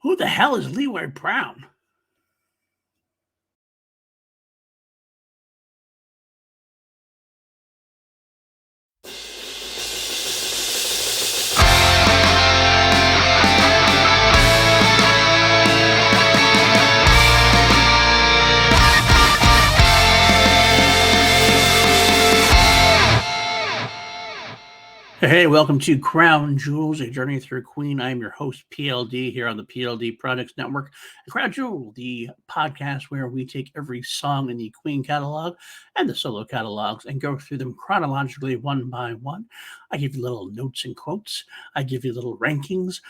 Who the hell is Leroy Brown? Hey, welcome to Crown Jewels, a journey through Queen. I'm your host, PLD, here on the PLD Projects Network. Crown Jewel, the podcast where we take every song in the Queen catalog and the solo catalogs and go through them chronologically one by one. I give you little notes and quotes. I give you little rankings.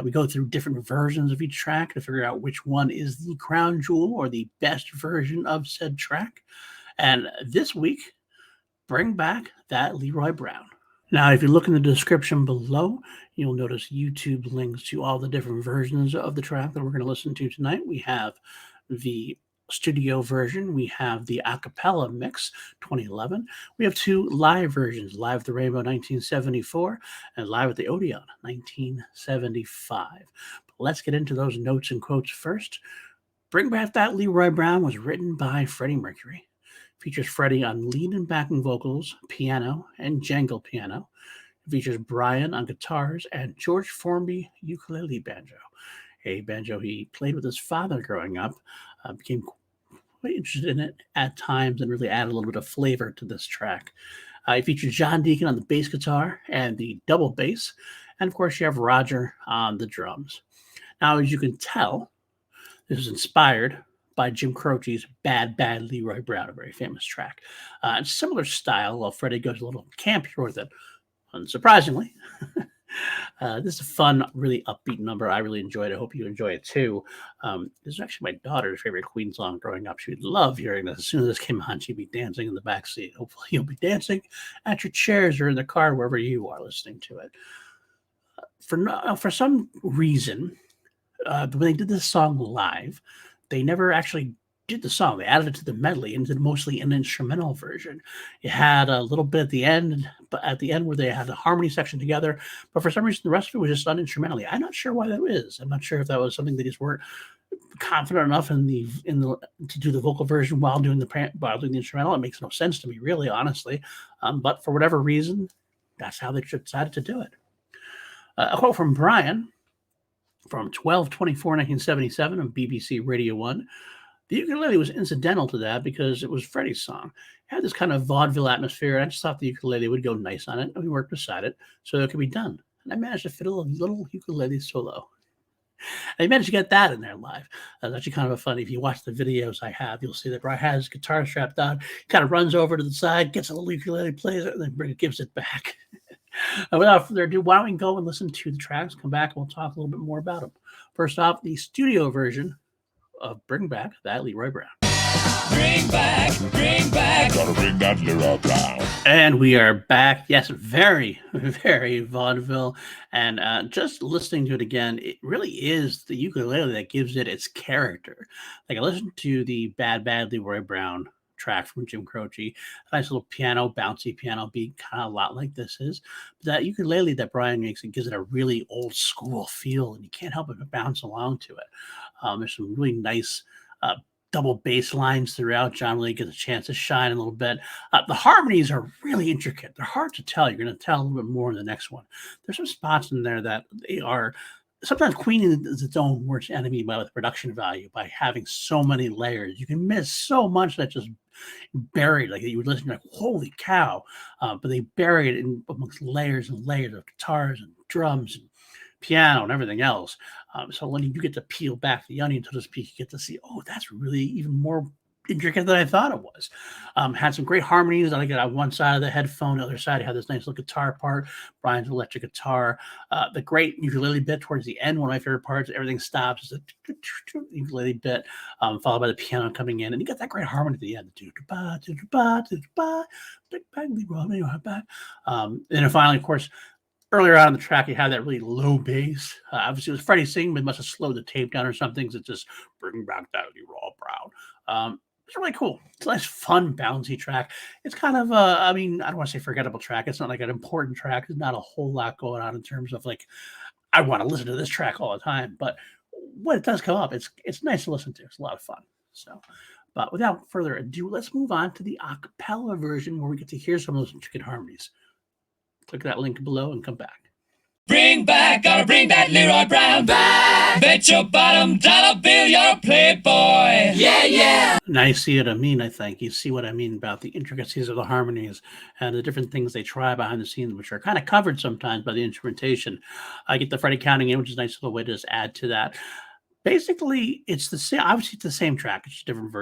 We go through different versions of each track to figure out which one is the Crown Jewel or the best version of said track. And this week, bring back that Leroy Brown. Now, if you look in the description below, you'll notice YouTube links to all the different versions of the track that we're going to listen to tonight. We have the studio version, we have the a cappella mix 2011, we have two live versions, Live at the Rainbow 1974 and Live at the Odeon 1975. But let's get into those notes and quotes first. Bring Back That Leroy Brown was written by Freddie Mercury. Features Freddie on lead and backing vocals, piano, and jangle piano. It features Brian on guitars and George Formby ukulele banjo, a banjo he played with his father growing up. Became quite interested in it at times and really added a little bit of flavor to this track. It features John Deacon on the bass guitar and the double bass, and of course you have Roger on the drums. Now, as you can tell, this is inspired by Jim Croce's Bad Bad Leroy Brown, a very famous track. Similar style, while Freddie goes a little campier with it, unsurprisingly. This is a fun, really upbeat number. I really enjoyed it. I hope you enjoy it too. This is actually my daughter's favorite Queen song growing up. She would love hearing this. As soon as this came on, she'd be dancing in the back seat. Hopefully you'll be dancing at your chairs or in the car, wherever you are listening to it. For some reason, when they did this song live, they never actually did the song. They added it to the medley and did mostly an instrumental version. It had a little bit at the end, but at the end where they had the harmony section together. But for some reason, the rest of it was just done instrumentally. I'm not sure why that is. I'm not sure if that was something they just weren't confident enough in the to do the vocal version while doing the instrumental. It makes no sense to me, really, honestly. But for whatever reason, that's how they decided to do it. A quote from Brian from 12/24/1977 on BBC Radio 1. The ukulele was incidental to that because it was Freddie's song. It had this kind of vaudeville atmosphere, and I just thought the ukulele would go nice on it, and we worked beside it so it could be done. And I managed to fiddle a little ukulele solo. I managed to get that in there live. That's actually kind of funny. If you watch the videos I have, you'll see that Brian has his guitar strapped on, kind of runs over to the side, gets a little ukulele, plays it, and then gives it back. Without further ado, why don't we go and listen to the tracks, come back, and we'll talk a little bit more about them. First off, the studio version of Bring Back That Leroy Brown. Bring back, gotta bring that Leroy Brown. And we are back. Yes, very, very vaudeville. And just listening to it again, it really is the ukulele that gives it its character. Like I listened to the Bad Bad Leroy Brown track from Jim Croce, a nice little piano, bouncy piano beat, kind of a lot like this is. But that ukulele that Brian makes, it gives it a really old school feel, and you can't help but bounce along to it. There's some really nice double bass lines throughout. John really gets a chance to shine a little bit. The harmonies are really intricate. They're hard to tell. You're going to tell a little bit more in the next one. There's some spots in there that they are. Sometimes Queen is its own worst enemy by the production value by having so many layers. You can miss so much that just buried, like you would listen like, holy cow. But they bury it in amongst layers and layers of guitars and drums and piano and everything else. So when you get to peel back the onion, so to speak, you get to see, oh, that's really even more intricate than I thought it was. Had some great harmonies. I got on one side of the headphone, the other side I had this nice little guitar part, Brian's electric guitar, the great ukulele bit towards the end, one of my favorite parts. Everything stops, it's a ukulele bit, followed by the piano coming in, and you got that great harmony at the end. And then finally, of course, earlier on in the track, you had that really low bass. Obviously, it was Freddie singing, but must have slowed the tape down or something. So it just bring back that Leroy Brown. It's really cool. It's a nice, fun, bouncy track. It's kind of I don't want to say forgettable track. It's not like an important track. There's not a whole lot going on in terms of like, I want to listen to this track all the time. But when it does come up, it's nice to listen to. It's a lot of fun. So, but without further ado, let's move on to the a cappella version where we get to hear some of those intricate harmonies. Click that link below and come back. Gotta bring that Leroy Brown back. Bet your bottom dollar bill you're a playboy. Yeah, yeah. Now you see what I mean, I think. You see what I mean about the intricacies of the harmonies and the different things they try behind the scenes, which are kind of covered sometimes by the instrumentation. I get the Freddie counting in, which is a nice little way to just add to that. Basically, it's the same. Obviously, it's the same track. It's different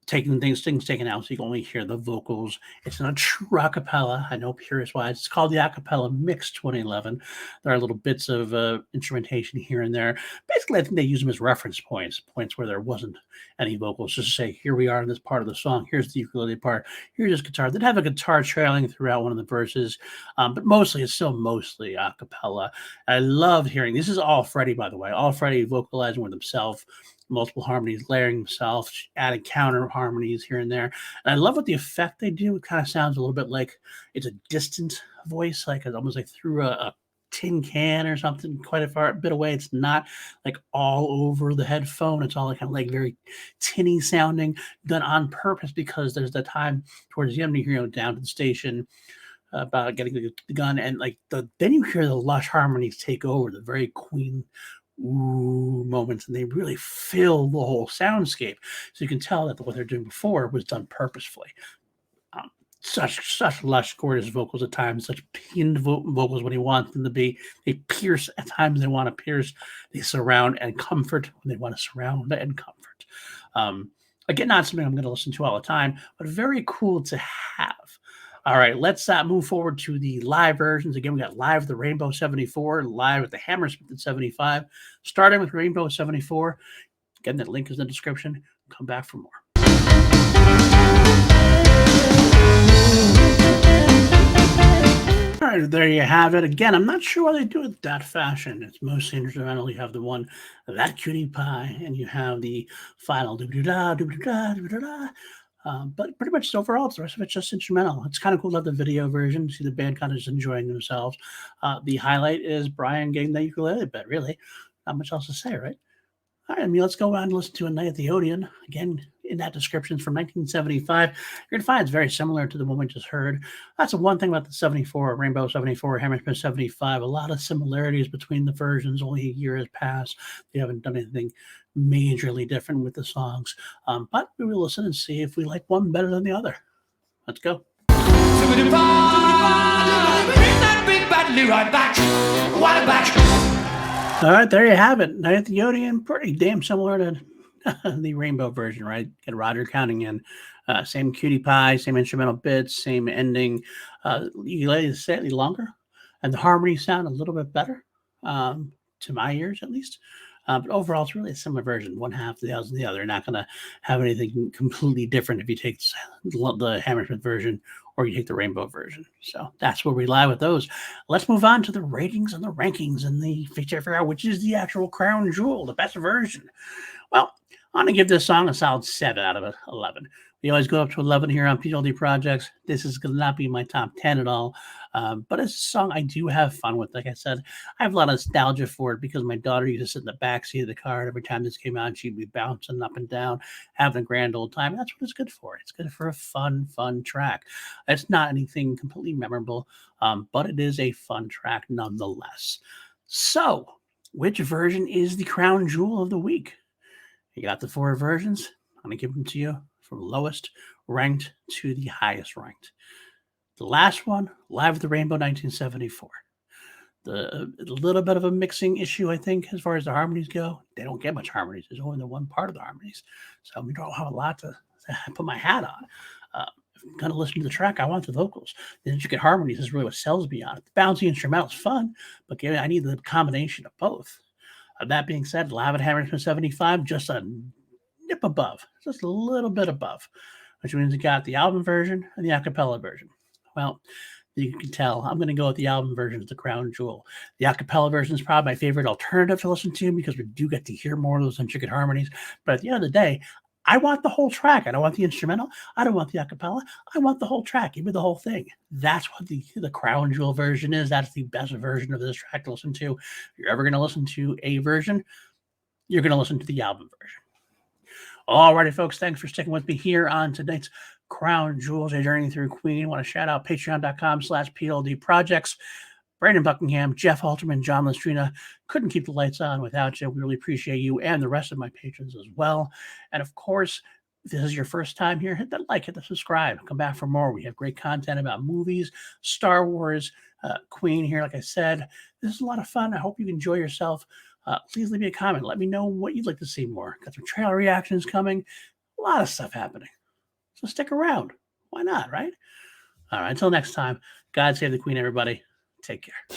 taking things taken out so you can only hear the vocals. It's not a true acapella. I know purist wise. It's called the Acapella Mix 2011. There are little bits of instrumentation here and there. Basically, I think they use them as reference points where there wasn't any vocals. Just to say, here we are in this part of the song. Here's the ukulele part. Here's this guitar. They'd have a guitar trailing throughout one of the verses, but mostly it's still mostly acapella. I love hearing. This is all Freddie, by the way. All Freddie vocalizing with himself. Multiple harmonies, layering himself, adding counter harmonies here and there. And I love what the effect they do. It kind of sounds a little bit like it's a distant voice, like it's almost like through a tin can or something quite a far bit away. It's not like all over the headphone. It's all kind of like very tinny sounding, done on purpose because there's that time towards the end, down to the station about getting the gun, and like then you hear the lush harmonies take over, the very Queen ooh moments, and they really fill the whole soundscape. So you can tell that what they're doing before was done purposefully. Such lush, gorgeous vocals at times, such pinned vocals when he wants them to be. They pierce at times they want to pierce. They surround and comfort when they want to surround and comfort. Again, not something I'm going to listen to all the time, but very cool to have. All right, let's move forward to the live versions. Again, we got live with the Rainbow 74, live with the Hammersmith at 75, starting with Rainbow 74. Again, that link is in the description. Come back for more. All right, there you have it. Again, I'm not sure why they do it that fashion. It's mostly instrumental. You have the one, that cutie pie, and you have the final do-do-da, do-do-da, do-do-da. But pretty much overall, the rest of it's just instrumental. It's kind of cool to have the video version, see the band kind of just enjoying themselves. The highlight is Brian getting the ukulele bit, really. Not much else to say, right? All right, let's go on and listen to A Night at the Odeon. Again, in that description, it's from 1975. You're going to find it's very similar to the one we just heard. That's the one thing about the 74, Rainbow 74, Hammersmith 75. A lot of similarities between the versions. Only a year has passed. They haven't done anything majorly different with the songs. But we will listen and see if we like one better than the other. Let's go. Bring that big bad Leroy back. Water back. All right, there you have it. Night at the Odeon, pretty damn similar to the Rainbow version, right? Get Roger counting in. Same cutie pie, same instrumental bits, same ending. Ukulele is slightly longer, and the harmonies sound a little bit better, to my ears at least. But overall, it's really a similar version. One half the other. You're not going to have anything completely different if you take the Hammersmith version or you take the Rainbow version. So that's where we lie with those. Let's move on to the ratings and the rankings and the figure out which is the actual crown jewel, the best version. Well, I'm going to give this song a solid 7 out of 11. We always go up to 11 here on PLD Projects. This is going to not be my top 10 at all, but it's a song I do have fun with. Like I said, I have a lot of nostalgia for it because my daughter used to sit in the backseat of the car, and every time this came out, she'd be bouncing up and down, having a grand old time. That's what it's good for. It's good for a fun track. It's not anything completely memorable, but it is a fun track nonetheless. So, which version is the crown jewel of the week? You got the 4 versions. I'm going to give them to you from lowest ranked to the highest ranked. The last one, Live with the Rainbow 1974. A little bit of a mixing issue, I think, as far as the harmonies go. They don't get much harmonies. There's only the one part of the harmonies. So we don't have a lot to put my hat on. If I'm going to listen to the track, I want the vocals. The intricate harmonies is really what sells me on it. The bouncy instrumental is fun, but I need the combination of both. That being said, Live at Hammersmith 75, just a nip above, just a little bit above, which means you got the album version and the acapella version. Well, you can tell I'm going to go with the album version as the crown jewel. The acapella version is probably my favorite alternative to listen to because we do get to hear more of those intricate harmonies. But at the end of the day, I want the whole track. I don't want the instrumental. I don't want the acapella. I want the whole track. Give me the whole thing. That's what the Crown Jewel version is. That's the best version of this track to listen to. If you're ever going to listen to a version, you're going to listen to the album version. Alrighty, folks. Thanks for sticking with me here on tonight's Crown Jewels, a journey through Queen. I want to shout out patreon.com/PLD projects. Brandon Buckingham, Jeff Halterman, John Lestrina. Couldn't keep the lights on without you. We really appreciate you and the rest of my patrons as well. And of course, if this is your first time here, hit that like, hit the subscribe. Come back for more. We have great content about movies, Star Wars, Queen here. Like I said, this is a lot of fun. I hope you enjoy yourself. Please leave me a comment. Let me know what you'd like to see more. Got some trailer reactions coming. A lot of stuff happening. So stick around. Why not, right? All right, until next time, God save the Queen, everybody. Take care.